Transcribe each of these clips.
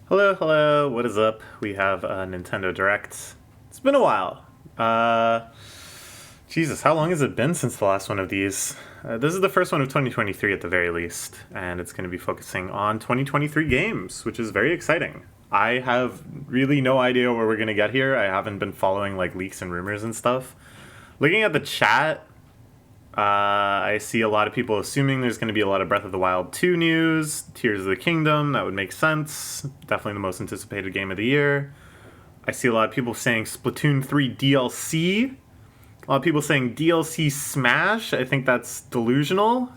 Hello, hello, what is up? We have a Nintendo Direct. It's been a while. Jesus, how long has it been since the last one of these? This is the first one of 2023 at the very least, and it's going to be focusing on 2023 games, which is very exciting. I have really no idea where we're going to get here. I haven't been following like leaks and rumors and stuff. Looking at the chat, I see a lot of people assuming there's going to be a lot of Breath of the Wild 2 news, Tears of the Kingdom, that would make sense. Definitely the most anticipated game of the year. I see a lot of people saying Splatoon 3 DLC. A lot of people saying DLC Smash. I think that's delusional.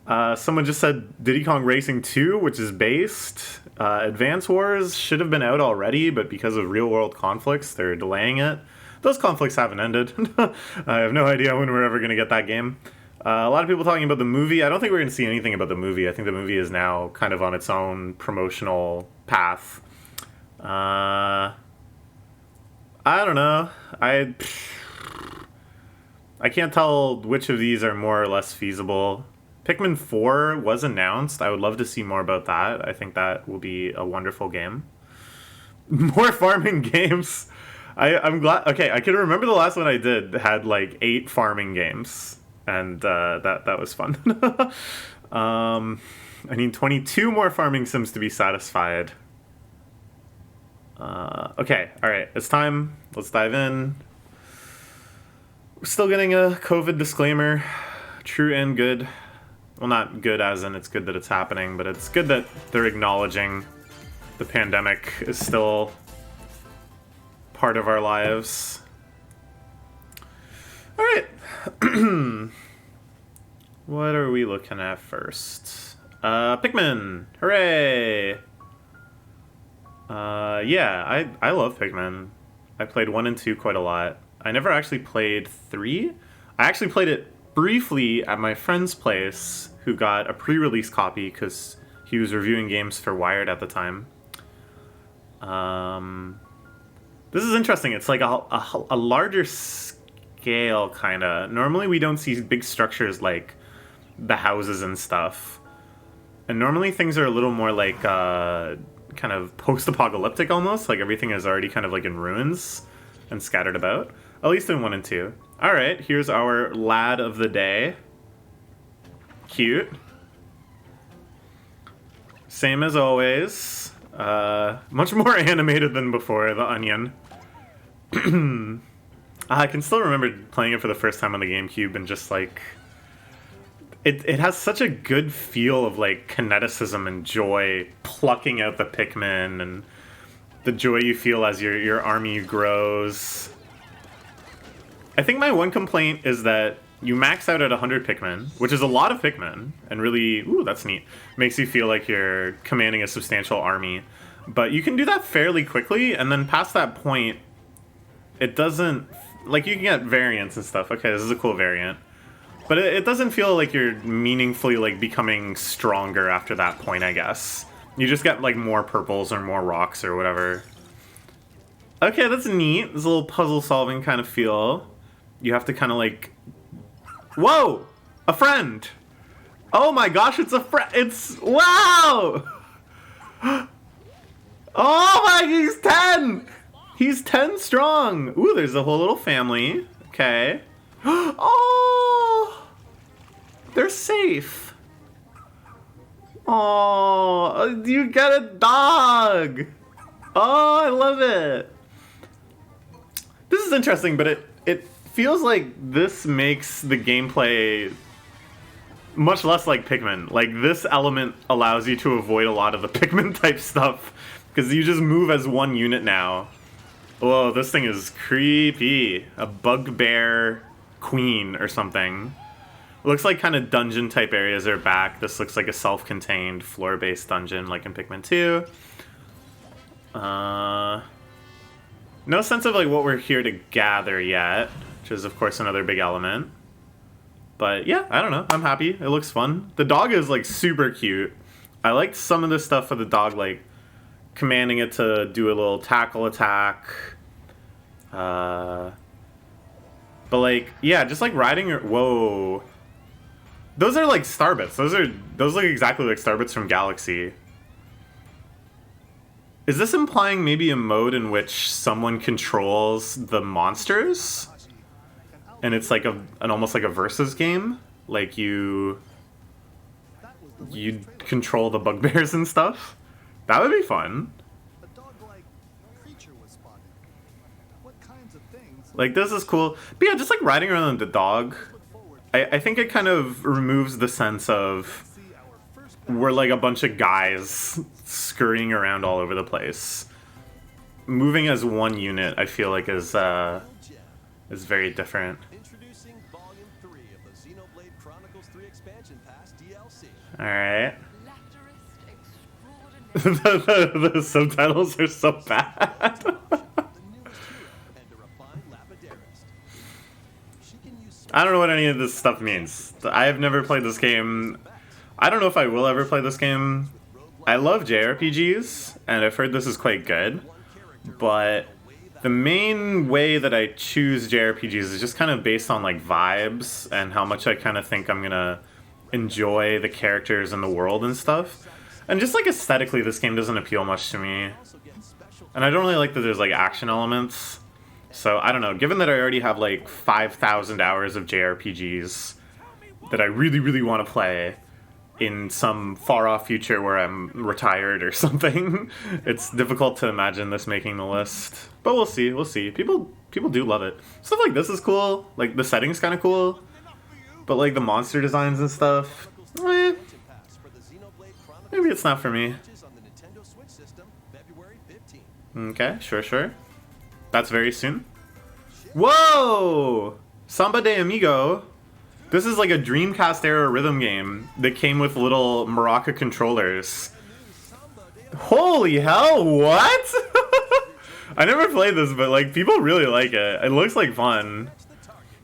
Someone just said Diddy Kong Racing 2, which is based. Advance Wars should have been out already, but because of real world conflicts, they're delaying it. Those conflicts haven't ended. I have no idea when we're ever going to get that game. A lot of people talking about the movie. I don't think we're going to see anything about the movie. I think the movie is now kind of on its own promotional path. I don't know. I can't tell which of these are more or less feasible. Pikmin 4 was announced. I would love to see more about that. I think that will be a wonderful game. More farming games. I'm glad. Okay, I can remember the last one I did had like 8 farming games, and that was fun. I need 22 more farming sims to be satisfied. Okay, all right, it's time. Let's dive in. We're still getting a COVID disclaimer. True and good. Well, not good as in it's good that it's happening, but it's good that they're acknowledging the pandemic is still part of our lives. All right. What are we looking at first? Pikmin. Hooray. Yeah, I love Pikmin. I played 1 and 2 quite a lot. I never actually played 3. I actually played it briefly at my friend's place, who got a pre-release copy because he was reviewing games for Wired at the time. This is interesting. It's like a larger scale, kind of. Normally we don't see big structures like the houses and stuff. And normally things are a little more like kind of post-apocalyptic almost. Like everything is already kind of like in ruins and scattered about. At least in 1 and 2. Alright, here's our lad of the day. Cute. Same as always. Much more animated than before, the onion. I can still remember playing it for the first time on the GameCube and just like... It has such a good feel of like kineticism and joy, plucking out the Pikmin and the joy you feel as your army grows. I think my one complaint is that you max out at 100 Pikmin, which is a lot of Pikmin, and really, ooh, that's neat. Makes you feel like you're commanding a substantial army. But you can do that fairly quickly, and then past that point, it doesn't... Like, you can get variants and stuff. Okay, this is a cool variant. But it doesn't feel like you're meaningfully, like, becoming stronger after that point, I guess. You just get, like, more purples or more rocks or whatever. Okay, that's neat. There's a little puzzle-solving kind of feel. You have to kind of, like... Whoa! A friend! Oh my gosh, it's a friend! It's... Wow! Oh my, he's 10! He's 10 strong! Ooh, there's a whole little family. Okay. Oh! They're safe. Oh, you get a dog! Oh, I love it! This is interesting, but it feels like this makes the gameplay much less like Pikmin. Like, this element allows you to avoid a lot of the Pikmin-type stuff, because you just move as one unit now. Whoa, this thing is creepy. A bugbear queen or something. It looks like kind of dungeon-type areas are back. This looks like a self-contained floor-based dungeon like in Pikmin 2. No sense of like what we're here to gather yet, which is of course another big element. But yeah, I don't know. I'm happy. It looks fun. The dog is like super cute. I liked some of the stuff for the dog, like commanding it to do a little tackle attack. But like, yeah, just like riding your... Whoa. Those are like Starbits. Those look exactly like Starbits from Galaxy. Is this implying maybe a mode in which someone controls the monsters? And it's like an almost like a versus game? Like you control the bugbears and stuff? That would be fun. Like, this is cool. But yeah, just like riding around the dog, I think it kind of removes the sense of we're like a bunch of guys scurrying around all over the place. Moving as one unit, I feel like is very different. Alright. the subtitles are so bad. I don't know what any of this stuff means. I have never played this game. I don't know if I will ever play this game. I love JRPGs, and I've heard this is quite good, but the main way that I choose JRPGs is just kind of based on like vibes and how much I kind of think I'm gonna enjoy the characters and the world and stuff. And just like aesthetically, this game doesn't appeal much to me. And I don't really like that there's like action elements. So I don't know, given that I already have like 5,000 hours of JRPGs that I really, really want to play in some far-off future where I'm retired or something, it's difficult to imagine this making the list. But we'll see, we'll see. People do love it. Stuff like this is cool. Like, the setting's kind of cool. But like the monster designs and stuff, maybe it's not for me. Okay, sure. That's very soon. Whoa! Samba de Amigo. This is like a Dreamcast era rhythm game that came with little maraca controllers. Holy hell, what? I never played this, but like people really like it. It looks like fun.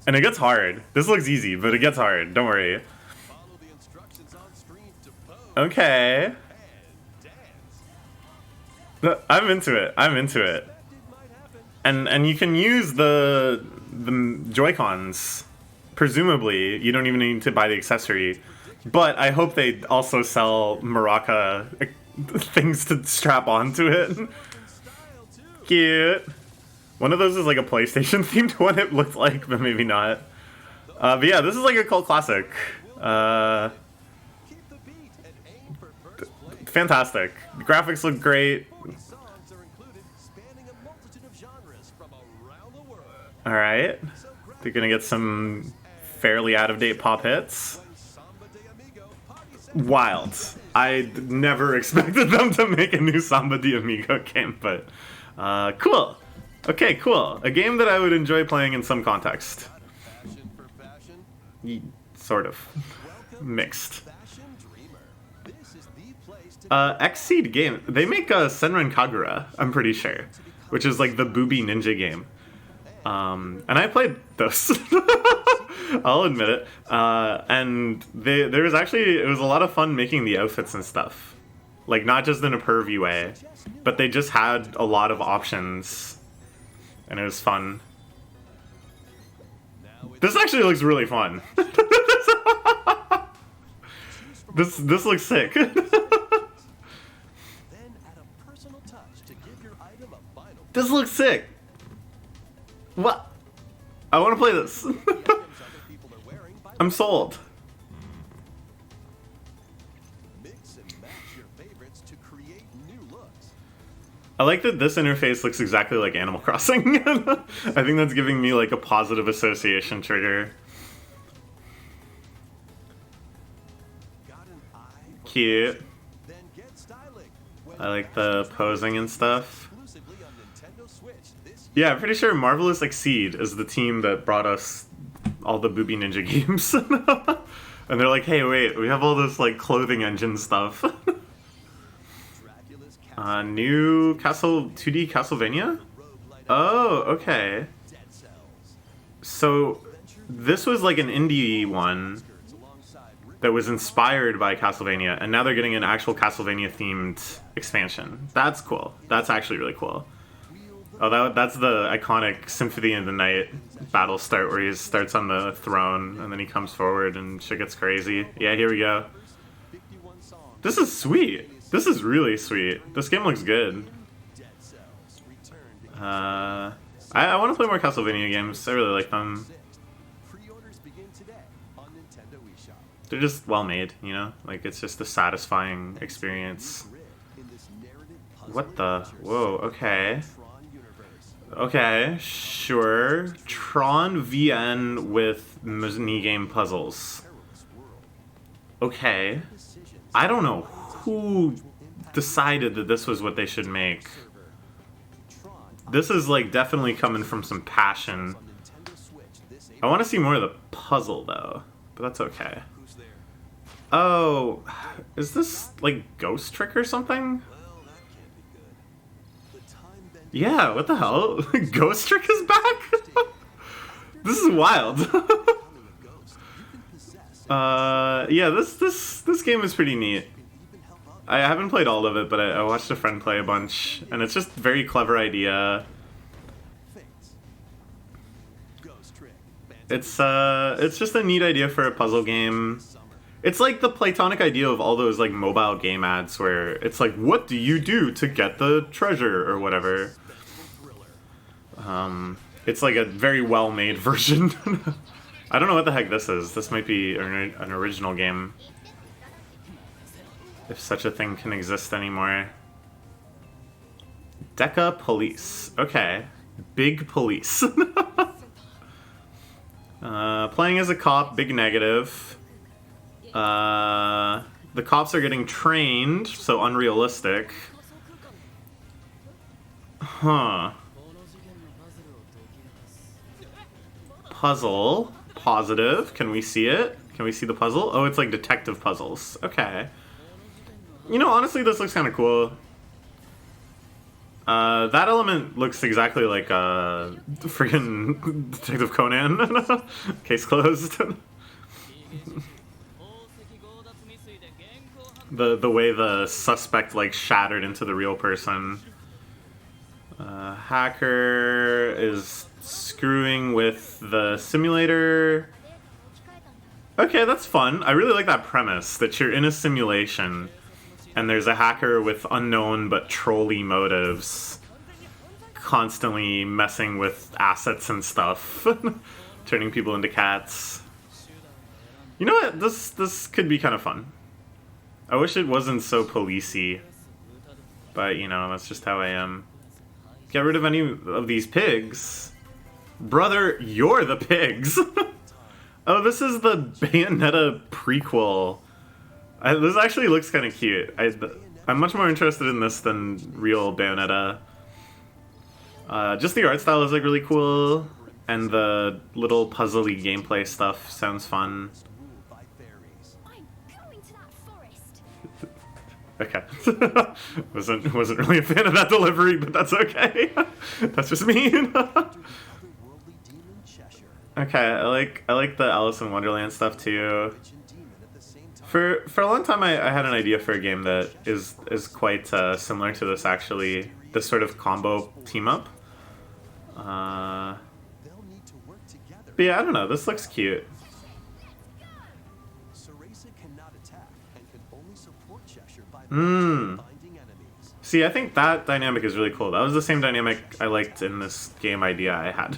And it gets hard. This looks easy, but it gets hard. Don't worry. Okay. I'm into it. I'm into it. And you can use the Joy-Cons. Presumably, you don't even need to buy the accessory. But I hope they also sell maraca things to strap onto it. Cute. One of those is like a PlayStation themed one, it looked like, but maybe not. But yeah, this is like a cult classic. Fantastic. The graphics look great. Alright. They're gonna get some fairly out-of-date pop hits. Wild. I never expected them to make a new Samba de Amigo game, but cool. Okay, cool. A game that I would enjoy playing in some context. Sort of. Mixed. Xseed game. They make Senran Kagura, I'm pretty sure. Which is like the booby ninja game. And I played those. I'll admit it. And there was actually, it was a lot of fun making the outfits and stuff. Like, not just in a pervy way, but they just had a lot of options. And it was fun. This actually looks really fun. This looks sick. This looks sick. What? I want to play this. I'm sold. I like that this interface looks exactly like Animal Crossing. I think that's giving me like a positive association trigger. Cute. I like the posing and stuff. Yeah, I'm pretty sure Marvelous Xseed is the team that brought us all the Booby Ninja games. And they're like, hey, wait, we have all this like clothing engine stuff. New 2D Castlevania? Oh, okay. So, this was like an indie one that was inspired by Castlevania, and now they're getting an actual Castlevania-themed expansion. That's cool. That's actually really cool. Oh, that's the iconic Symphony of the Night battle start where he starts on the throne, and then he comes forward and shit gets crazy. Yeah, here we go. This is sweet. This is really sweet. This game looks good. I want to play more Castlevania games. I really like them. They're just well made, you know? Like, it's just a satisfying experience. What the? Whoa, okay. Okay, sure. Tron VN with minigame puzzles. Okay. I don't know who decided that this was what they should make. This is, like, definitely coming from some passion. I want to see more of the puzzle, though. But that's okay. Oh, is this, like, Ghost Trick or something? Yeah, what the hell? Ghost Trick is back? This is wild. Yeah, this game is pretty neat. I haven't played all of it, but I watched a friend play a bunch, and it's just a very clever idea. It's just a neat idea for a puzzle game. It's like the platonic idea of all those, like, mobile game ads where it's like, what do you do to get the treasure, or whatever. It's like a very well-made version. I don't know what the heck this is. This might be an original game. If such a thing can exist anymore. Deca Police. Okay. Big Police. Playing as a cop, big negative. The cops are getting trained, so unrealistic. Huh. Puzzle. Positive. Can we see it? Can we see the puzzle? Oh, it's like detective puzzles. Okay. You know, honestly, this looks kind of cool. That element looks exactly like friggin' Detective Conan. Case closed. The way the suspect, like, shattered into the real person. Hacker is screwing with the simulator. Okay, that's fun. I really like that premise, that you're in a simulation and there's a hacker with unknown but trolly motives constantly messing with assets and stuff. Turning people into cats. You know what? This could be kind of fun. I wish it wasn't so policey. But, you know, that's just how I am. Get rid of any of these pigs. Brother, you're the pigs! Oh, this is the Bayonetta prequel. This actually looks kind of cute. I'm much more interested in this than real Bayonetta. Just the art style is, like, really cool. And the little puzzly gameplay stuff sounds fun. Okay. wasn't really a fan of that delivery, but that's okay. That's just me. Okay, I like the Alice in Wonderland stuff too. For a long time, I had an idea for a game that is quite similar to this, actually. This sort of combo team up. But yeah, I don't know. This looks cute. See, I think that dynamic is really cool. That was the same dynamic I liked in this game idea I had.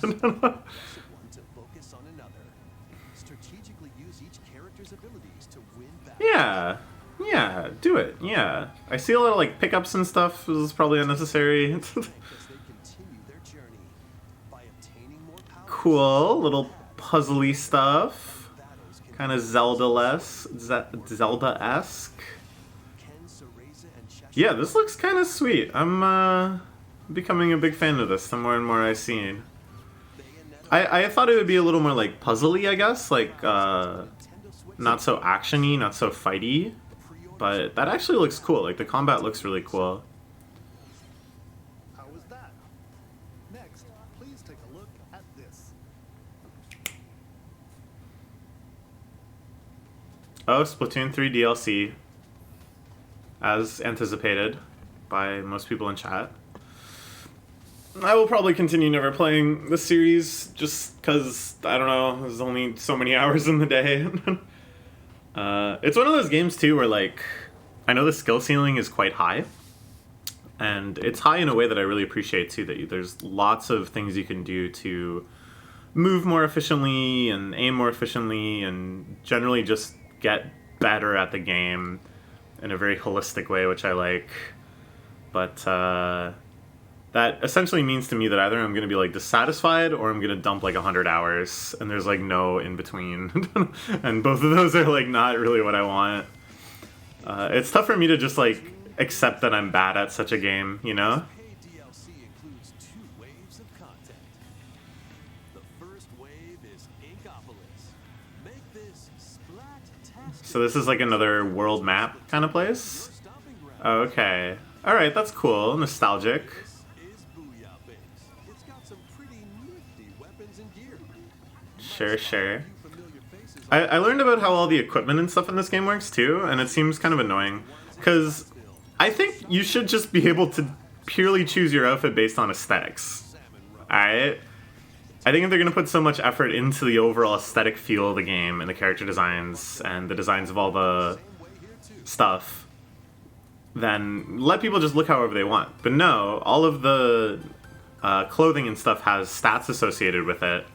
Yeah, do it. Yeah, I see a lot of, like, pickups and stuff. This is probably unnecessary. Cool, little puzzly stuff. Kind of Zelda-esque. Yeah, this looks kind of sweet. I'm becoming a big fan of this the more and more I see. I thought it would be a little more, like, puzzly, I guess, like not so actiony, not so fighty, but that actually looks cool. Like, the combat looks really cool. How was that? Next, please take a look at this. Oh, Splatoon 3 DLC. As anticipated by most people in chat. I will probably continue never playing this series just because, I don't know, there's only so many hours in the day. It's one of those games, too, where, like, I know the skill ceiling is quite high. And it's high in a way that I really appreciate too, that there's lots of things you can do to move more efficiently and aim more efficiently and generally just get better at the game in a very holistic way, which I like. But that essentially means to me that either I'm going to be like dissatisfied or I'm going to dump like 100 hours, and there's like no in between. And both of those are like not really what I want. It's tough for me to just like accept that I'm bad at such a game, you know? Paid DLC includes 2 waves of content. The first wave is Inkopolis. Make this splat-tastic So this is like another world map kind of place? your stomping ground. Okay. Alright, that's cool. Nostalgic. This is Booyah Base. It's got some pretty nifty weapons and gear. Sure, sure. Few familiar faces I learned about how all the equipment and stuff in this game works too, and it seems kind of annoying. Because I think you should just be able to purely choose your outfit based on aesthetics. Alright? I think if they're going to put so much effort into the overall aesthetic feel of the game and the character designs and the designs of all the stuff, then let people just look however they want. But no, all of the clothing and stuff has stats associated with it.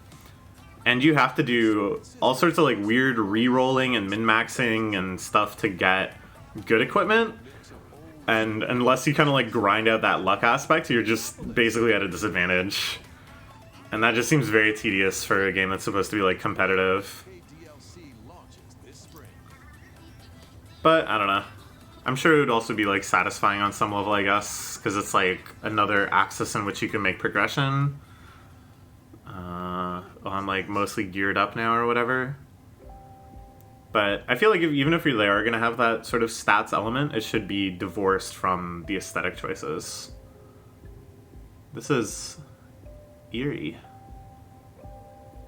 And you have to do all sorts of like weird re-rolling and min-maxing and stuff to get good equipment. And unless you kind of like grind out that luck aspect, you're just basically at a disadvantage. And that just seems very tedious for a game that's supposed to be like competitive. DLC launches this spring. But I don't know. I'm sure it would also be like satisfying on some level, I guess, because it's like another axis in which you can make progression. I'm like mostly geared up now or whatever. But I feel like even if they are going to have that sort of stats element, it should be divorced from the aesthetic choices. This is eerie.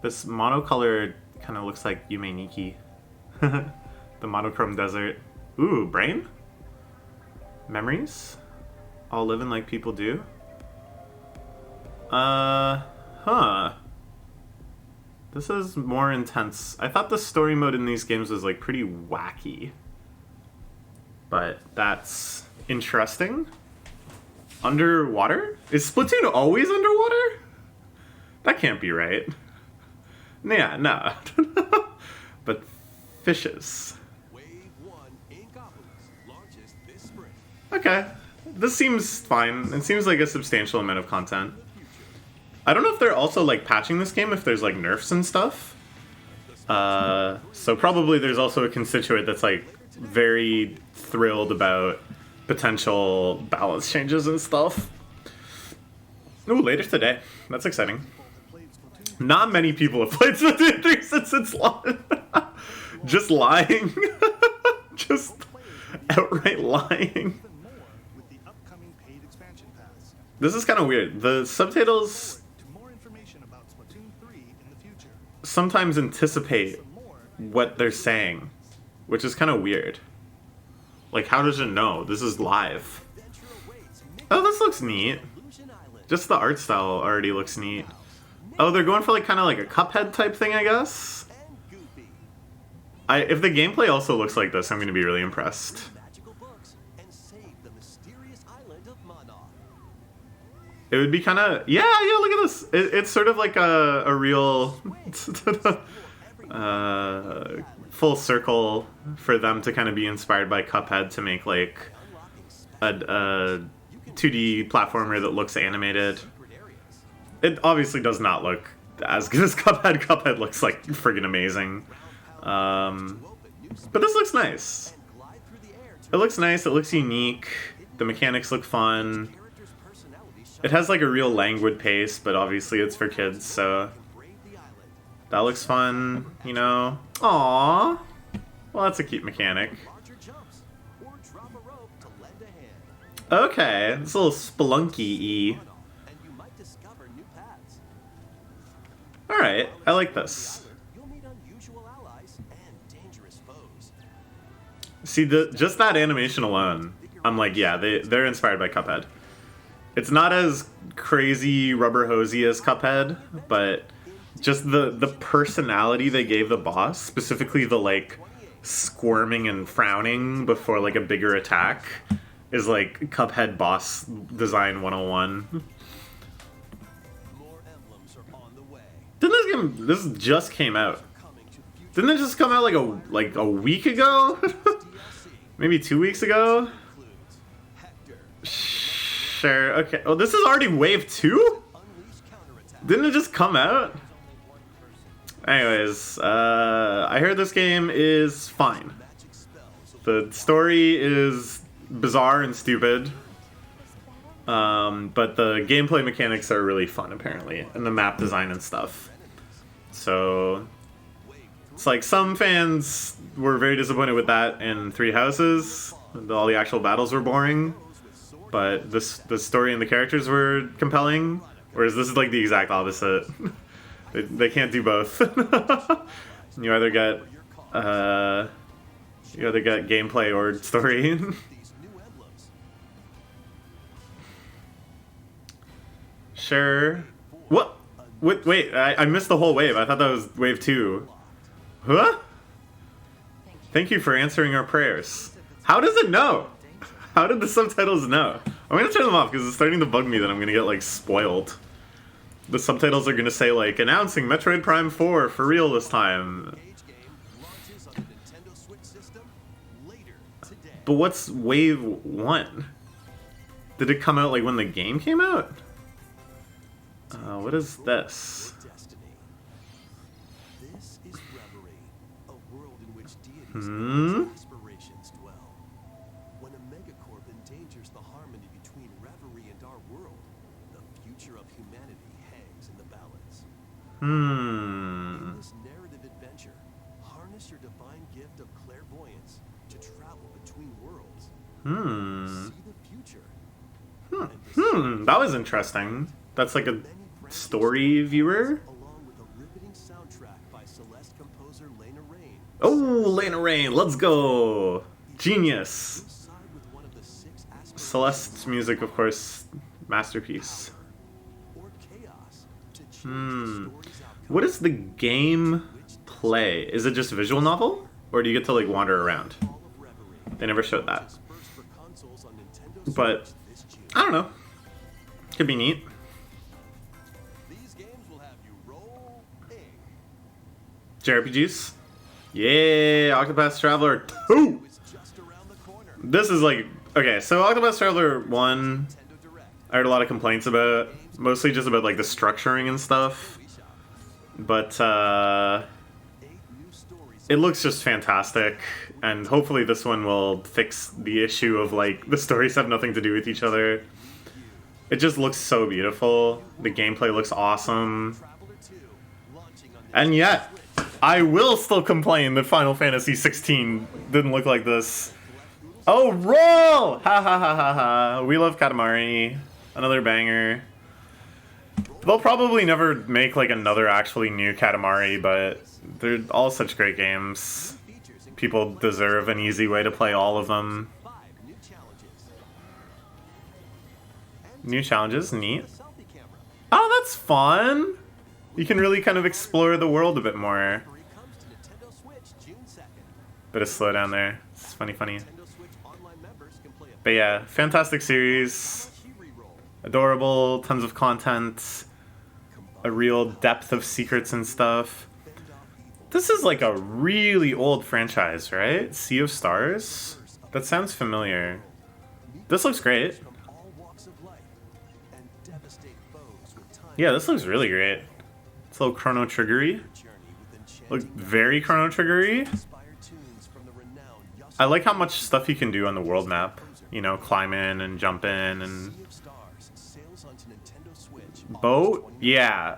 This monocolor kind of looks like Yume Nikki. The monochrome desert. Ooh, brain? Memories? All living like people do? Huh. This is more intense. I thought the story mode in these games was like pretty wacky. But that's interesting. Underwater? Is Splatoon always underwater? That can't be right. Yeah, no. But fishes. Wave 1 Inkopolis launches this spring. Okay. This seems fine. It seems like a substantial amount of content. I don't know if they're also like patching this game if there's like nerfs and stuff. So probably there's also a constituent that's like very thrilled about potential balance changes and stuff. Ooh, later today. That's exciting. Played Splatoon Not many people have played Splatoon 3 since its launch. Just lying. Just outright lying. even more with the upcoming paid expansion pass. This is kind of weird. The subtitles To more information about Splatoon 3 in the future. sometimes anticipate Some more what they're saying, which is kind of weird. Like, how does it know? This is live. adventure awaits. Oh, this looks neat. Illusion Island. Just the art style already looks neat. Oh, they're going for like kind of like a Cuphead type thing, I guess. And Goofy. If the gameplay also looks like this, I'm going to be really impressed. Magical books and save the mysterious island of Mana. It would be kind of yeah. Look at this. It's sort of like a real full circle for them to kind of be inspired by Cuphead to make like Unlocking a 2D platformer that looks animated. secret areas. It obviously does not look as good as Cuphead. Cuphead looks like friggin' amazing. To open new But this looks nice. glide through the air It looks nice. It looks unique. The mechanics look fun. characters' personalities It has like a real languid pace, but obviously it's for kids, so brave the island. that looks fun, you know. Aww. Well, that's a cute mechanic. Larger jumps or drop a rope to lend a hand. Okay, it's a little spelunky-y. And you might discover new paths. Alright, I like this. You'll meet unusual allies and dangerous foes. See, just that animation alone, I'm like, yeah, they're inspired by Cuphead. It's not as crazy rubber hosey as Cuphead, but just the personality they gave the boss, specifically the like squirming and frowning before like a bigger attack, is like Cuphead boss design 101. More emblems are on the way. Didn't this just came out? Coming to future Didn't it just come out like a week ago? DLC Maybe 2 weeks ago? includes Hector, Sure, okay. Oh, this is already wave 2? unleash counterattack. Didn't it just come out? Anyways, I heard this game is fine. Magic spells The story is bizarre and stupid. But the gameplay mechanics are really fun, apparently, and the map design and stuff. So, it's like some fans were very disappointed with that in Three Houses. All the actual battles were boring, but the story and the characters were compelling. Whereas this is like the exact opposite. They can't do both. You either get gameplay or story. these new emblems. Sure. What? Wait, I missed the whole wave. I thought that was wave 2. Huh? Thank you for answering our prayers. How does it know? How did the subtitles know? I'm gonna turn them off because it's starting to bug me that I'm gonna get like spoiled. The subtitles are gonna say like announcing Metroid Prime 4 for real this time. Age game launches on the Nintendo Switch system later today. But what's wave 1? Did it come out like when the game came out? What is this? Destiny. This is Reverie, a world in which deities Hmm? and aspirations dwell. When a megacorp endangers the harmony between Reverie and our world, the future of humanity hangs in the balance. In this narrative adventure, harness your divine gift of clairvoyance to travel between worlds. See the future. And That was interesting. That's like a many branches story viewer? along with a riveting soundtrack by Celeste composer Lena Raine. Oh, Lena Raine, let's go! Genius! Side with one of the 6 aspirations Celeste's music, of course, masterpiece. or chaos to change the story's outcome. What is the game play? Is it just visual novel? Or do you get to like wander around? All of Reverie They never showed that. is first for consoles on Nintendo But, Switch this June. I don't know. Could be neat. These games will have you rolling. JRPGs? Yeah, Octopath Traveler 2! It's just around the corner. This is like... Okay, so Octopath Traveler 1, Nintendo Direct. I heard a lot of complaints about. Mostly just about like the structuring and stuff. But, 8 new stories. it looks just fantastic, and hopefully this one will fix the issue of like the stories have nothing to do with each other. It just looks so beautiful. The gameplay looks awesome. Traveler 2 launching on And yet, I will still complain that Final Fantasy 16 didn't look like this. Oh, roll! Ha ha ha ha ha. We love Katamari. Another banger. They'll probably never make like another actually new Katamari, but they're all such great games. features and People deserve an easy way to play all of them. 5 new challenges. New challenges, neat. Selfie camera. Oh, that's fun! You can really kind of explore the world a bit more. Reverie comes to Nintendo Switch June 2nd. Bit of slowdown there. It's funny. Nintendo Switch online members can play a But yeah, fantastic series. Kiwi roll. Adorable, tons of content, a real depth of secrets and stuff. Fend off evil. This is like a really old franchise, right? Sea of Stars? That sounds familiar. This looks great. From all walks of life and devastate foes with time. Yeah, this looks really great. It's a little Chrono Triggery. Journey with enchanting Look very Chrono Triggery. inspired tunes from the renowned Yasuo I like how much stuff you can do on the world map. You know, climb in and jump in and Sea of Stars sails onto Nintendo Switch. August boat. 29th. Yeah,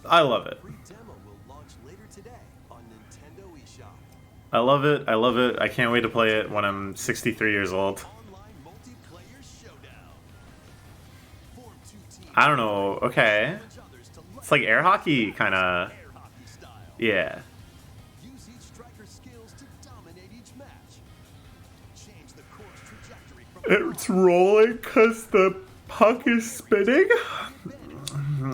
I love it. Free demo will launch later today on Nintendo eShop. I love it. I love it. I can't wait to play it when I'm 63 years old. Online multiplayer showdown. Form 2 teams. I don't know. Okay. Challenge others to It's like air hockey, kind of. air hockey style. Yeah. Use each striker's skills to dominate each match. Change the course trajectory from It's rolling because the puck is spinning?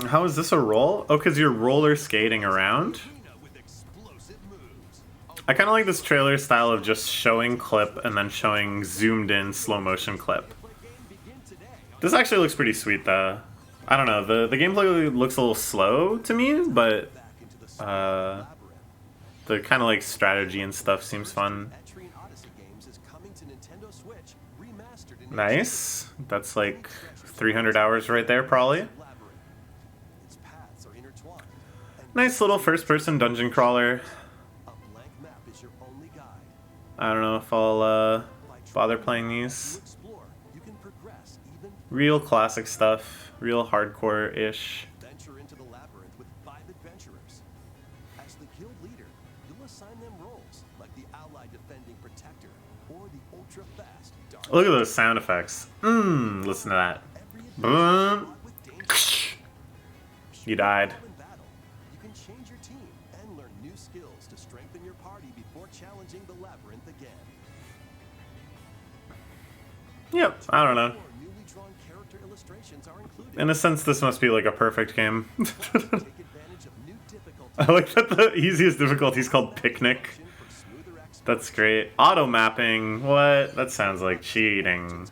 How is this a roll? Oh, because you're roller skating around? arena with explosive moves. I kind of like this trailer style of just showing clip and then showing zoomed in slow motion clip. This actually looks pretty sweet though. I don't know, the gameplay looks a little slow to me, but the kind of like strategy and stuff seems fun. Nice. That's like 300 hours right there probably. Nice little first person dungeon crawler. I don't know if I'll bother playing these. Real classic stuff, real hardcore-ish. Venture into the labyrinth with 5 adventurers. As the guild leader, you'll assign them roles like the allied defending protector or the ultra-fast dark. Look at those sound effects. Listen to that. Boom. You died. In battle, you can change your team and learn new skills to strengthen your party before challenging the labyrinth again. Yep, I don't know. More newly drawn character illustrations are included. In a sense, this must be like a perfect game. Take advantage of new difficulties. I like that the easiest difficulty is called Picnic. For smoother exploration. That's great. Auto mapping. What? That sounds like cheating.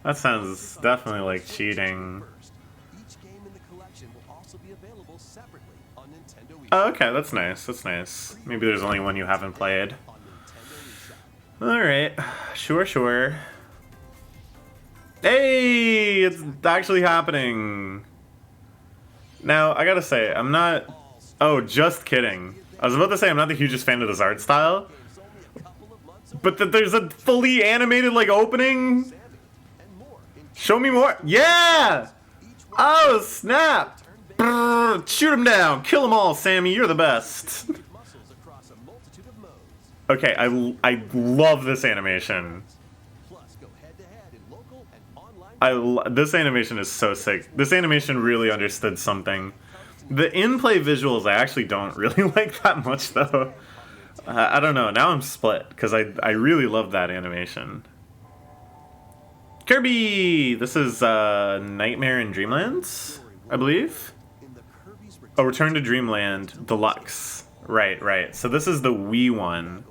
That sounds definitely like cheating. Each game in the collection will also be available separately on Nintendo eShop. Oh, okay, that's nice. That's nice. Maybe there's only one you haven't played. On Nintendo eShop. Alright. Sure, sure. Hey! It's actually happening. Now, I gotta say, I'm not... Oh, just kidding. I was about to say I'm not the hugest fan of this art style. It's only a couple of months away. But that there's a fully animated, like, opening? Sammy, and more in Show me more. Yeah! each one. Oh, snap! Brrr, shoot him down. Kill them all, Sammy. You're the best. Muscles across a multitude of modes. Okay, I love this animation. Plus, go head-to-head in local and online. This animation is so sick. This animation really understood something. The in-play visuals I actually don't really like that much, though. I don't know. Now I'm split, because I really love that animation. Kirby! This is Nightmare in Dreamland, I believe? In the Kirby's Oh, Return to Dreamland Deluxe. Right, right. So this is the Wii one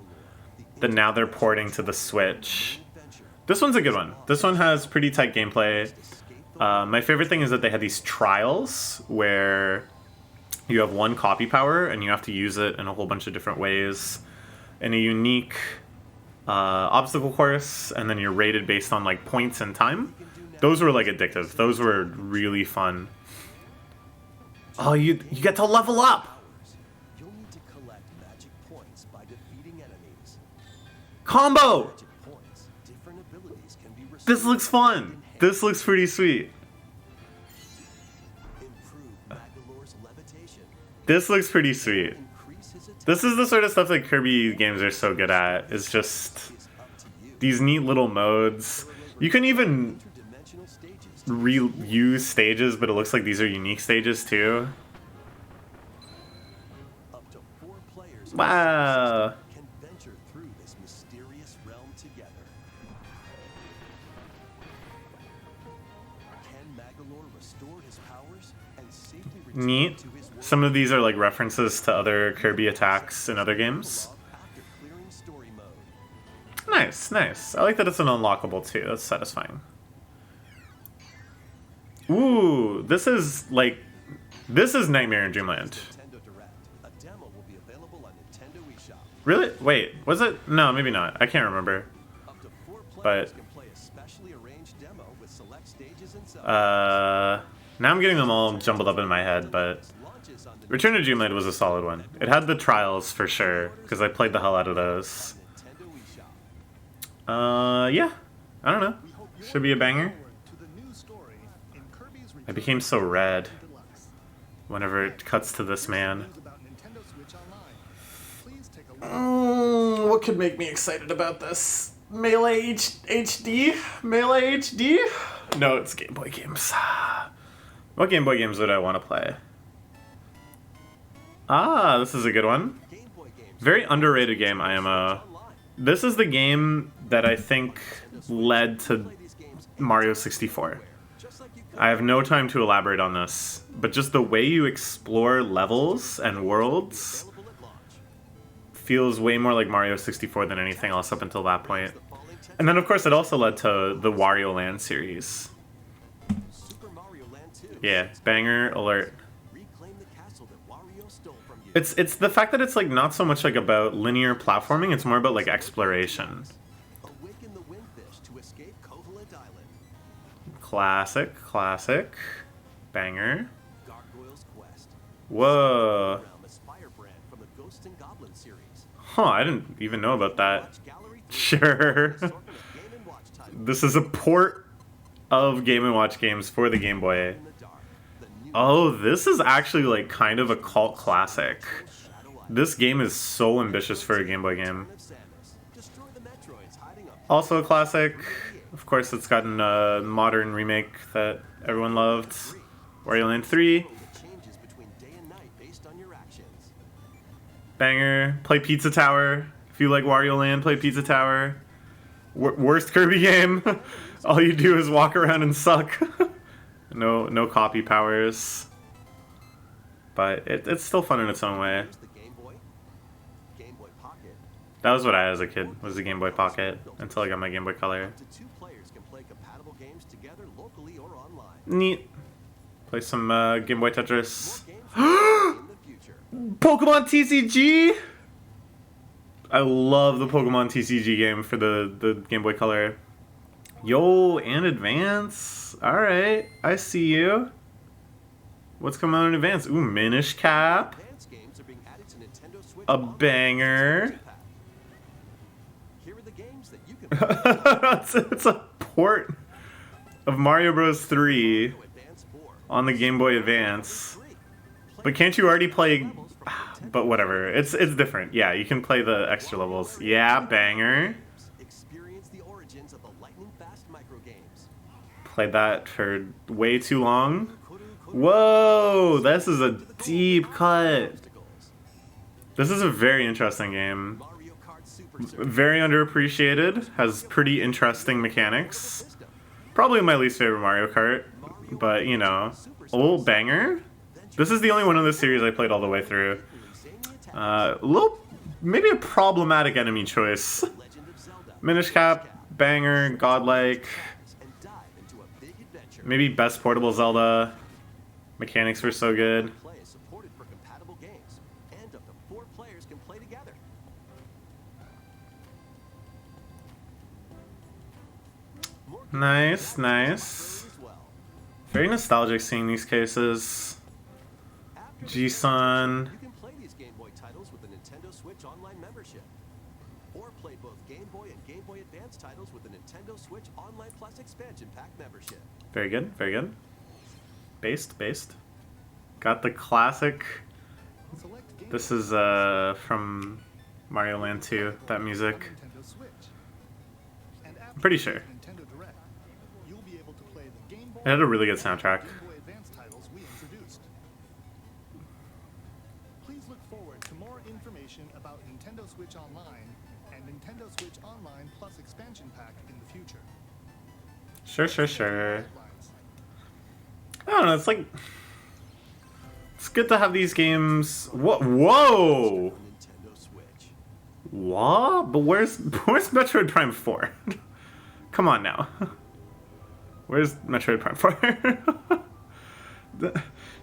that now they're porting to the Switch. adventure. This one's a good one. This one has pretty tight gameplay. My favorite thing is that they had these trials where you have one copy power and you have to use it in a whole bunch of different ways in a unique obstacle course, and then you're rated based on like points and time. Those were like addictive. Those were really fun. Oh, you get to level up. You'll need to collect magic points by defeating enemies. Combo. Magic points, different abilities can be restored. This looks fun. This looks pretty sweet. Improve Magolor's levitation. This looks pretty sweet. Increase his attack. This is the sort of stuff that Kirby games are so good at. Is just Is up to you. these neat little modes. You can even Interdimensional stages. reuse stages, but it looks like these are unique stages too. Up to 4 players Wow. can venture through this mysterious realm together. Can Magolor restore his powers and safely return Neat. to his world Some of these are like references to other Kirby attacks in other games. after clearing story mode? Nice, nice. I like that it's an unlockable too. That's satisfying. Ooh, this is Nightmare in Dreamland. Nintendo Direct. A demo will be available on Nintendo eShop. Really? Wait, was it? No, maybe not. I can't remember. Up to 4 But- players can play a specially arranged demo with select stages and such. Now I'm getting them all jumbled up in my head, but Launches on the Return to Dreamland was a solid one. It had the trials for sure, because I played the hell out of those. Nintendo eShop. Yeah. I don't know. Should be a banger. To the new story in Kirby's I became so red whenever it cuts to this man. about Nintendo Switch Online. Please take a look. What could make me excited about this? Melee HD? Melee HD? No, it's Game Boy games. What Game Boy games would I want to play? Ah, this is a good one. Game Boy games. Very underrated game, IMO. Online. This is the game that I think led to Play these games Mario 64. just like you could. I have no time to elaborate on this, but just the way you explore levels and worlds Available at launch. feels way more like Mario 64 than anything else up until that point. And then, of course, it also led to the Wario Land series. Super Mario Land 2. Yeah, banger alert. Reclaim the castle that Wario stole from you. It's the fact that it's like not so much like about linear platforming, it's more about like exploration. Awaken the Windfish to escape Koholint Island. Classic. Banger. Gargoyle's Quest. Whoa. Realm as Firebrand from the Ghosts and Goblins series. Huh, I didn't even know about that. Watch Gallery 3. Sure. Assortment of Game & Watch titles. This is a port of Game & Watch games for the Game Boy. In the Dark. The new Oh, this is actually like kind of a cult classic. Shadow Island. This game is so ambitious for a Game Boy game. Of Samus. Destroy the Metroids hiding up. Also a classic. Of course, it's gotten a modern remake that everyone loved. Wario Land 3. That changes between day and night based on your actions. Banger. Play Pizza Tower. If you like Wario Land, play Pizza Tower. Worst Kirby game. All you do is walk around and suck. No copy powers. But it's still fun in its own way. Here's the Game Boy. Game Boy Pocket. That was what I had as a kid, was the Game Boy Pocket, until I got my Game Boy Color. Up to 2 players can play compatible games together locally or online. Neat. Play some Game Boy Tetris. More games in the future. Pokemon TCG! I love the Pokemon TCG game for the Game Boy Color. Yo, and Advance. Alright, I see you. What's coming out in Advance? Ooh, Minish Cap. Advanced games are being added to Nintendo Switch. A Online banger. Expansion Pack. Here are the games that you can play. it's a port of Mario Bros. 3 Advance 4. on the Game Boy Advance. But can't you already play... But whatever, it's different. Yeah, you can play the extra levels. Yeah, banger. Experience the origins of the lightning fast micro games. Played that for way too long. Whoa, this is a deep cut. This is a very interesting game. Mario Kart Super Circuit Very underappreciated. Has pretty interesting mechanics. system. Probably my least favorite Mario Kart, but you know, old banger. This is the only one in this series I played all the way through. Little, maybe a problematic enemy choice. Legend of Zelda. Minish Cap, banger, godlike. And dive into a big adventure. Maybe best portable Zelda. Mechanics were so good. Play is supported for compatible games, and up to 4 players can play together. More games Nice, are nice. as well. Very nostalgic seeing these cases. After the G-Sun. You can play these Game Boy titles with a Nintendo Switch Online membership. Or play both Game Boy and Game Boy Advance titles with the Nintendo Switch Online Plus Expansion Pack membership. Very good, very good. Based. Got the classic. Select game This is from Mario Land 2, that music. Nintendo Switch. And after Pretty sure. Nintendo Direct, you'll be able to play the Game Boy It had a really good soundtrack. Game Boy Advance titles we introduced. Please look forward to more information about Nintendo Switch Online and Nintendo Switch Online Plus Expansion Pack in the future. Sure. Headlines. I don't know, it's like... It's good to have these games... Whoa! Nintendo Switch. What? But where's Metroid Prime 4? Come on now. Where's Metroid Prime 4?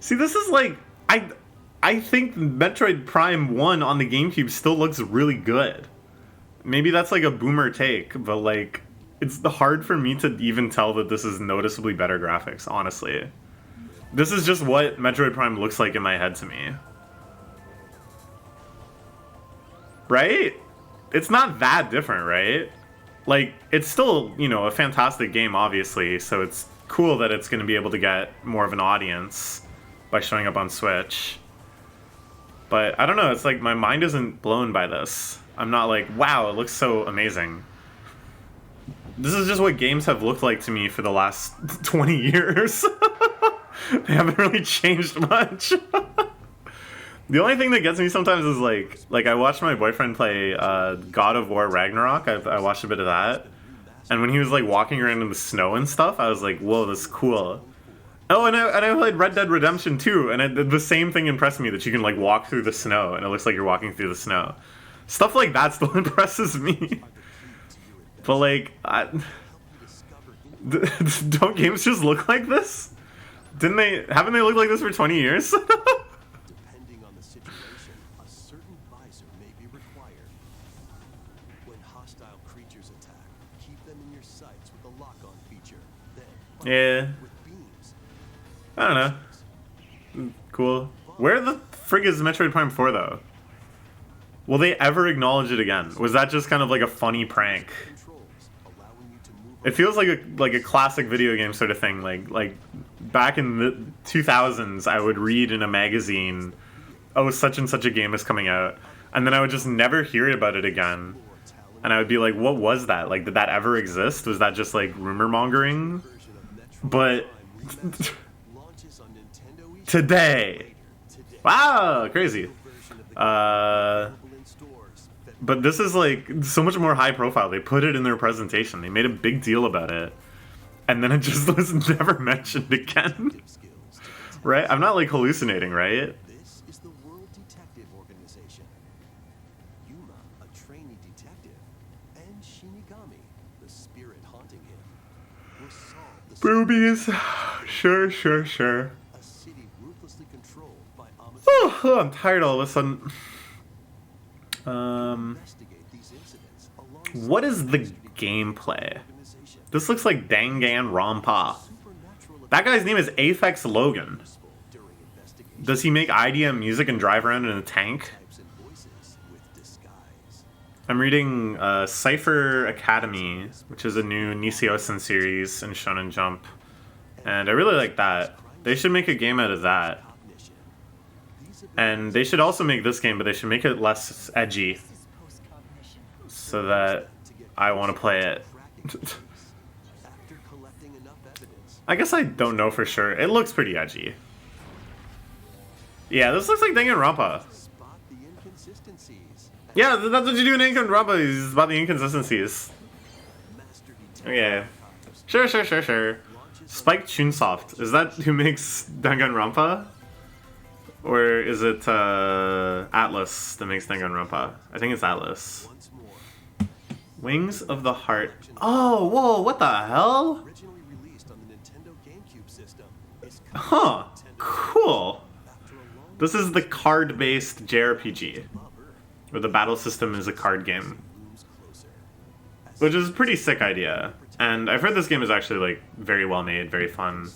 See, this is like... I think Metroid Prime 1 on the GameCube still looks really good. Maybe that's like a boomer take, but like... It's hard for me to even tell that this is noticeably better graphics, honestly. This is just what Metroid Prime looks like in my head to me. Right? It's not that different, right? Like, it's still, you know, a fantastic game, obviously, so it's cool that it's going to be able to get more of an audience by showing up on Switch. But, I don't know, it's like my mind isn't blown by this. I'm not like, wow, it looks so amazing. This is just what games have looked like to me for the last 20 years. They haven't really changed much. The only thing that gets me sometimes is like I watched my boyfriend play God of War Ragnarok. I watched a bit of that. And when he was like walking around in the snow and stuff, I was like, whoa, this is cool. Oh, and I played Red Dead Redemption 2, and the same thing impressed me, that you can like walk through the snow, and it looks like you're walking through the snow. Stuff like that still impresses me. are the key to your But like, help you discover don't games just look like this? Haven't they looked like this for 20 years? Depending on the situation, a certain visor may be required. When hostile creatures attack, keep them in your sights with the lock-on feature. Then fire Yeah. them with beams. I don't know. Cool. Where the frig is Metroid Prime 4 though? Will they ever acknowledge it again? Was that just kind of like a funny prank? Controls, allowing you to move It feels like a classic video game sort of thing. Like back in the 2000s, I would read in a magazine, "Oh, such and such a game is coming out," and then I would just never hear about it again. And I would be like, "What was that? Like, did that ever exist? Was that just like rumor mongering?" version of Metroid But Prime Remastered launches on Nintendo eShop today, today. wow, crazy. Version of the game Uh, available in stores February but this is like so much more high profile. They put it in their presentation. They made a big deal about it, and then it just was never mentioned again. skills to detect. Right? I'm not like hallucinating, right? This is the World Detective Organization. Yuma, a trainee detective, and Shinigami, the spirit haunting him, will solve the Boobies. Sure, sure, sure. a city ruthlessly controlled by Amaterasu. Oh, I'm tired all of a sudden. Investigate these incidents alongside What is the City gameplay? organization. This looks like Danganronpa. Supernatural That guy's name is Aphex Logan. useful during investigation Does he make IDM music and drive around in a tank? types and voices with disguise. I'm reading Cypher Academy, which is a new Nisiosen series in Shonen Jump, and I really like that. They should make a game out of that. Cognition. These And they should also make this game, but they should make it less edgy, so that I want to play it. After collecting enough evidence, I guess I don't know for sure. It looks pretty edgy. Yeah, this looks like Danganronpa. spot the inconsistencies. Yeah, that's what you do in Danganronpa, is about the inconsistencies. Master Okay. Sure, sure, sure, sure. Spike Chunsoft. Is that who makes Danganronpa? Or is it Atlas that makes Danganronpa? I think it's Atlas. Once more. Wings of the Heart. Oh, whoa, what the hell? Originally released on the Nintendo GameCube system, is Huh, cool. after a long This is the card-based JRPG, above Earth where the battle system is a card game, looms closer. As which is a pretty sick idea. And I've heard this game is actually like very well made, very fun.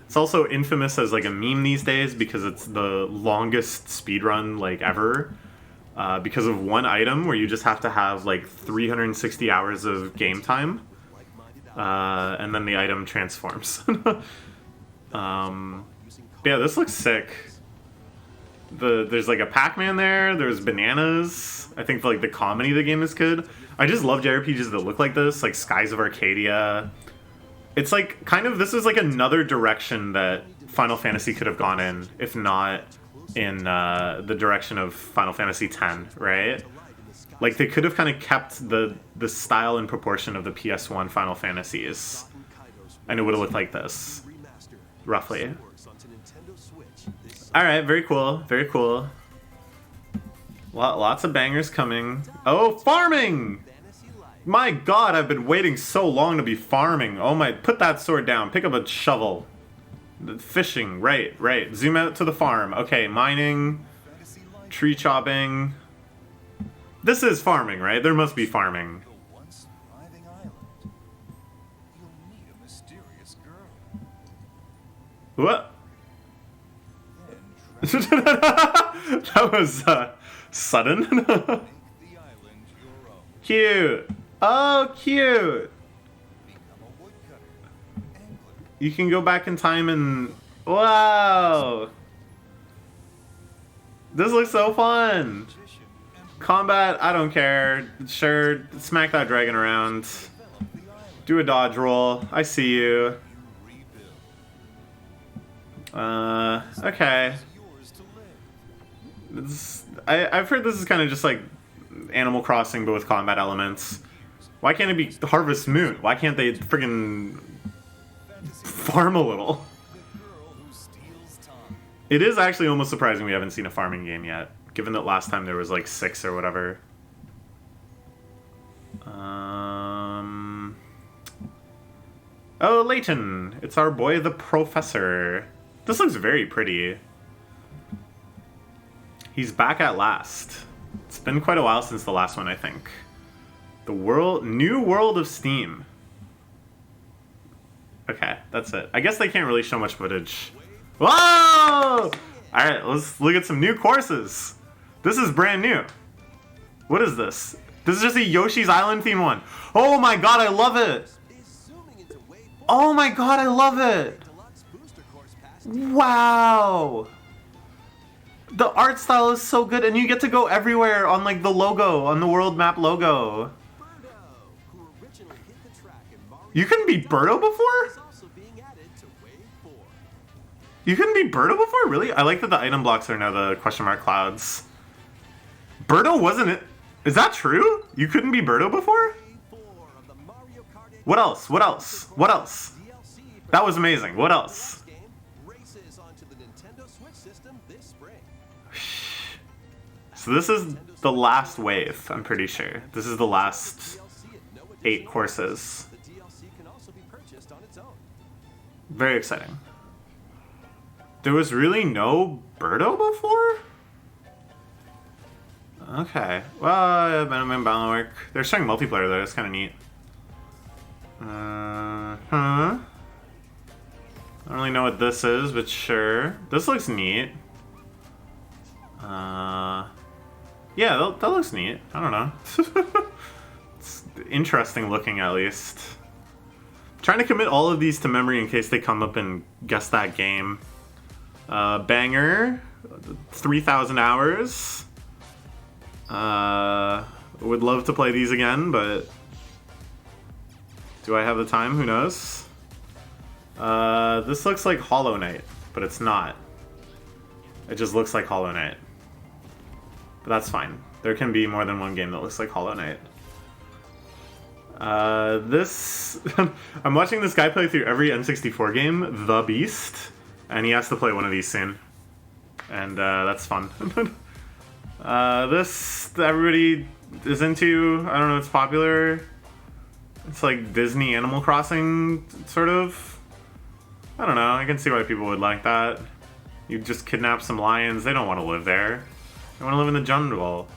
It's also infamous as like a meme these days because it's the longest speedrun like ever. Because of one item where you just have to have like 360 hours of game time, and then the item transforms. Yeah, this looks sick. There's like a Pac-Man there. There's bananas. I think like the comedy of the game is good. I just love JRPGs that look like this, like Skies of Arcadia. It's like kind of this is like another direction that Final Fantasy could have gone in, if not in the direction of Final Fantasy X, right? Like they could have kind of kept the style and proportion of the PS1 Final Fantasies, and it would have looked like this, roughly. All right, very cool, very cool. Lots of bangers coming. Oh, farming! My God, I've been waiting so long to be farming. Oh my, put that sword down. Pick up a shovel. Fishing, right. Zoom out to the farm. Okay, mining, tree chopping. This is farming, right? There must be farming. The once thriving island. You'll meet a mysterious girl. What? Then travel That was sudden. make the island your own. Cute. Oh, cute. Become a woodcutter, angler, You can go back in time and... Wow! This looks so fun! magician, and Combat, I don't care. Sure, smack that dragon around. develop the island. Do a dodge roll. I see you. You rebuild. Okay. It's yours to live. I've heard this is kind of just like Animal Crossing, but with combat elements. Why can't it be Harvest Moon? Why can't they friggin' Fantasy farm a little? the girl who steals time. It is actually almost surprising we haven't seen a farming game yet, given that last time there was like 6 or whatever. Oh, Layton! It's our boy the Professor. This looks very pretty. He's back at last. It's been quite a while since the last one, I think. The new world of Steam. Okay, that's it. I guess they can't really show much footage. Whoa! Alright, let's look at some new courses. This is brand new. What is this? This is just a Yoshi's Island theme one. Oh my god, I love it! Oh my god, I love it! Wow! The art style is so good, and you get to go everywhere on like the logo, on the world map logo. You couldn't beat Birdo before? You couldn't beat Birdo before? Really? I like that the item blocks are now the question mark clouds. Birdo wasn't it? Is that true? You couldn't beat Birdo before? What else? What else? What else? That was amazing. What else? So this is the last wave, I'm pretty sure. This is the last 8 courses. Very exciting. There was really no Birdo before? Okay. Well, Ballenwerk. They're showing multiplayer though, that's kind of neat. I don't really know what this is, but sure. This looks neat. Yeah, that looks neat. I don't know. It's interesting looking, at least. Trying to commit all of these to memory in case they come up and guess that game. Banger. 3,000 hours. Would love to play these again, but do I have the time? Who knows? This looks like Hollow Knight, but it's not. It just looks like Hollow Knight. But that's fine. There can be more than one game that looks like Hollow Knight. This... I'm watching this guy play through every N64 game, The Beast, and he has to play one of these soon. And that's fun. This everybody is into. I don't know, it's popular. It's like Disney Animal Crossing, sort of. I don't know, I can see why people would like that. You just kidnap some lions, they don't want to live there. They want to live in the jungle.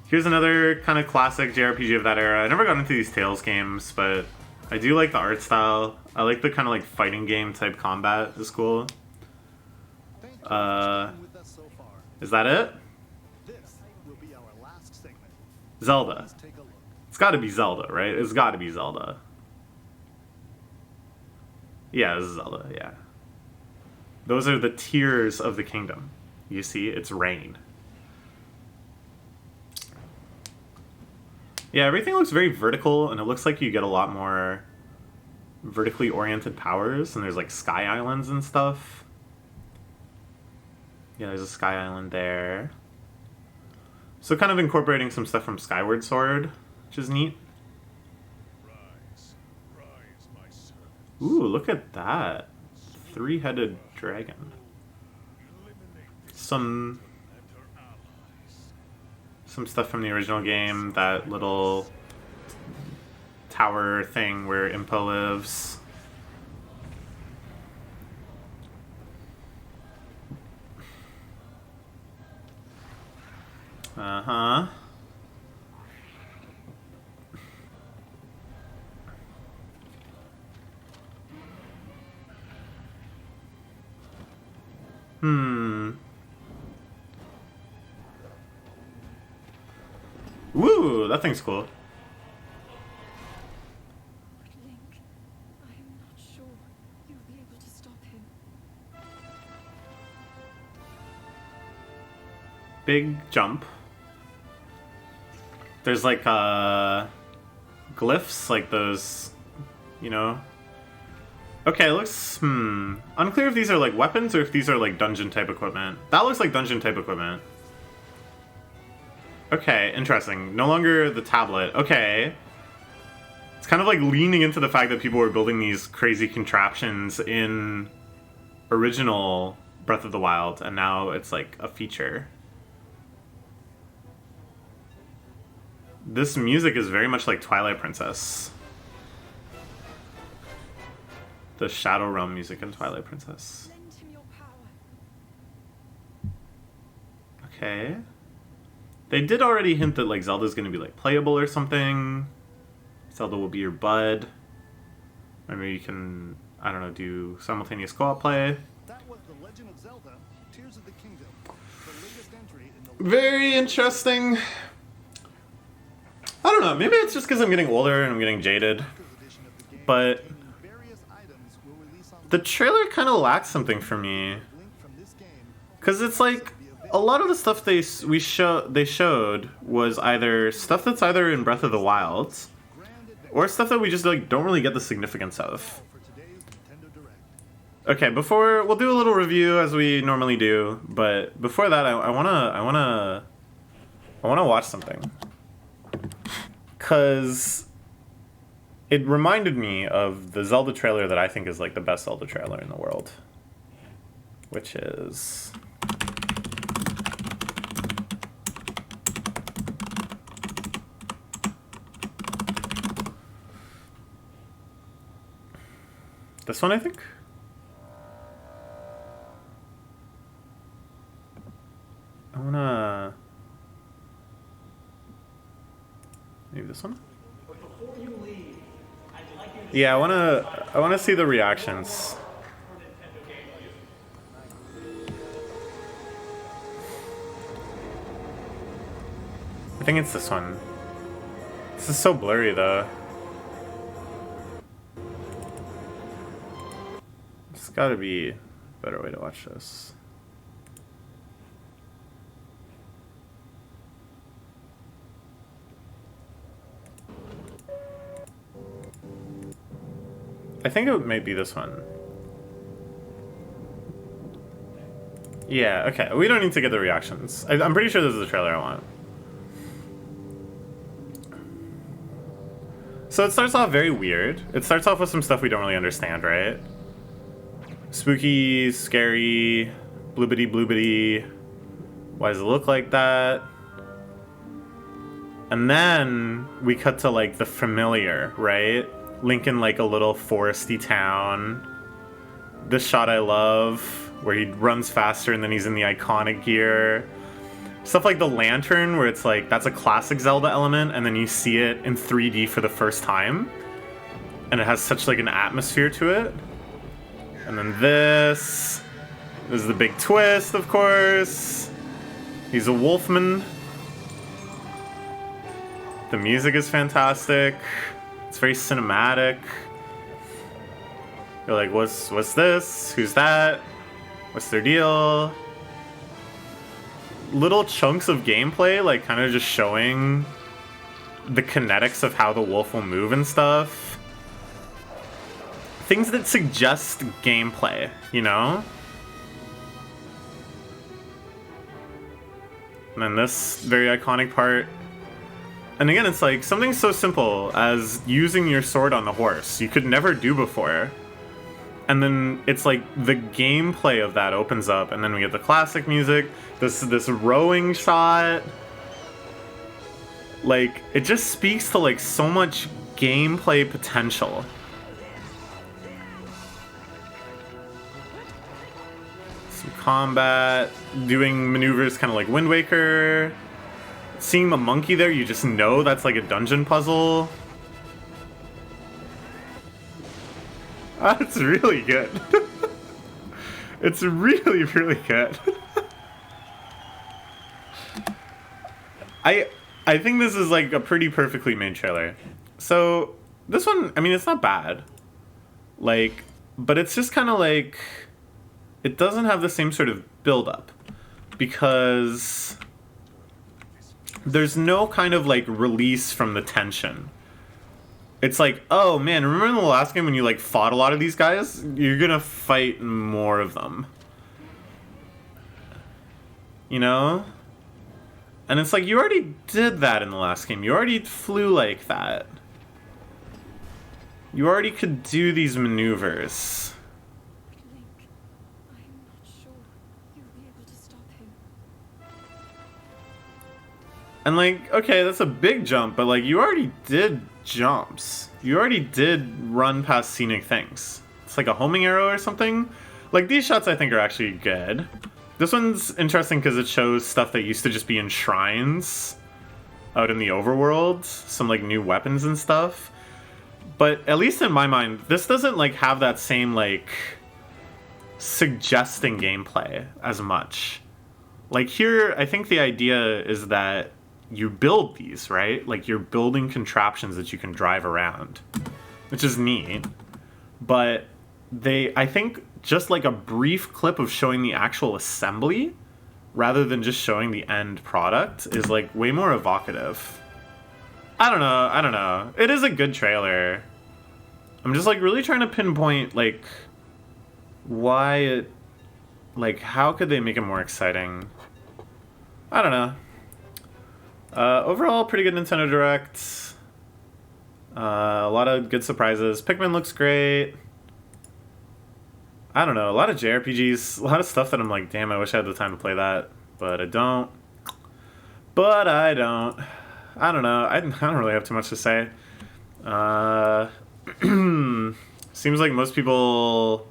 Here's another kind of classic JRPG of that era. I never got into these Tales games, but I do like the art style. I like the kind of like fighting game type combat. It's cool. Is that it? This will be our last segment. Zelda. Let's take a look. It's gotta be Zelda, right? It's gotta be Zelda. Yeah, this is Zelda, yeah. Those are the tears of the kingdom. You see, it's rain. Yeah, everything looks very vertical, and it looks like you get a lot more vertically oriented powers, and there's like sky islands and stuff. Yeah, there's a sky island there. So kind of incorporating some stuff from Skyward Sword, which is neat. Ooh, look at that. 3-headed dragon. Some stuff from the original game, that little tower thing where Impa lives. Uh-huh. Woo, that thing's cool. But Link, I am not sure you'll be able to stop him. Big jump. There's like glyphs, like those, you know. Okay, it looks unclear if these are like weapons or if these are like dungeon type equipment. That looks like dungeon type equipment. Okay, interesting. No longer the tablet. Okay. It's kind of like leaning into the fact that people were building these crazy contraptions in original Breath of the Wild, and now it's like a feature. This music is very much like Twilight Princess. the Shadow Realm music in Twilight Princess. Lend him your power. Okay. They did already hint that like Zelda's gonna be like playable or something. Zelda will be your bud. Maybe you can, I don't know, do simultaneous co-op play. That was The Legend of Zelda: Tears of the Kingdom, the latest entry in the Very interesting. I don't know, maybe it's just because I'm getting older and I'm getting jaded. edition of the game. But containing various items will release on the trailer kind of lacks something for me. link from this game. Because it's like, a lot of the stuff they showed was either stuff that's either in Breath of the Wild, Grand adventure or stuff that we just like don't really get the significance of. for today's Nintendo Direct. Okay, we'll do a little review as we normally do, but before that, I wanna watch something, cause it reminded me of the Zelda trailer that I think is like the best Zelda trailer in the world, which is this one, I think. I wanna... Maybe this one? Yeah, I wanna see the reactions. I think it's this one. This is so blurry though. There's gotta be a better way to watch this. I think it might be this one. Yeah, okay. We don't need to get the reactions. I'm pretty sure this is the trailer I want. So it starts off very weird. It starts off with some stuff we don't really understand, right? Spooky, scary, bloobity bloobity. Why does it look like that? And then we cut to like the familiar, right? Link in like a little foresty town. This shot I love, where he runs faster and then he's in the iconic gear. Stuff like the lantern, where it's like, that's a classic Zelda element, and then you see it in 3D for the first time. And it has such like an atmosphere to it. And then this is the big twist, of course. He's a wolfman. The music is fantastic. It's very cinematic. You're like, what's this? Who's that? What's their deal? Little chunks of gameplay, like kind of just showing the kinetics of how the wolf will move and stuff. Things that suggest gameplay, you know? And then this very iconic part. And again, it's like something so simple as using your sword on the horse you could never do before. And then it's like the gameplay of that opens up, and then we get the classic music, this rowing shot. Like, it just speaks to like so much gameplay potential. Some combat, doing maneuvers kind of like Wind Waker. Seeing the monkey there, you just know that's like a dungeon puzzle. That's really good. It's really, really good. I think this is like a pretty perfectly made trailer. So this one, I mean, it's not bad. Like, but it's just kind of like, it doesn't have the same sort of build up, because there's no kind of like release from the tension. It's like, oh man, remember in the last game when you like fought a lot of these guys? You're gonna fight more of them. You know? And it's like, you already did that in the last game. You already flew like that. You already could do these maneuvers. Link, I'm not sure you'll be able to stop him. And like, okay, that's a big jump, but like, you already did jumps. You already did run past scenic things. It's like a homing arrow or something. Like, these shots I think are actually good. This one's interesting because it shows stuff that used to just be in shrines out in the overworld. Some, like, new weapons and stuff. But at least in my mind, this doesn't, like, have that same, like, suggesting gameplay as much. Like, here, I think the idea is that you build these, right? Like, you're building contraptions that you can drive around, which is neat. But I think just like a brief clip of showing the actual assembly rather than just showing the end product is like way more evocative. I don't know. It is a good trailer. I'm just like really trying to pinpoint like why it, like how could they make it more exciting? I don't know. Overall, pretty good Nintendo Direct. A lot of good surprises. Pikmin looks great. I don't know, a lot of JRPGs, a lot of stuff that I'm like, damn, I wish I had the time to play that, but I don't. I don't know, I don't really have too much to say. Seems like most people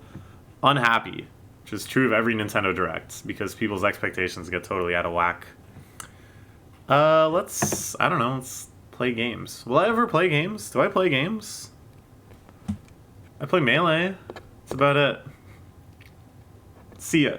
unhappy, which is true of every Nintendo Direct, because people's expectations get totally out of whack. Let's play games. Will I ever play games? Do I play games? I play Melee. That's about it. See ya.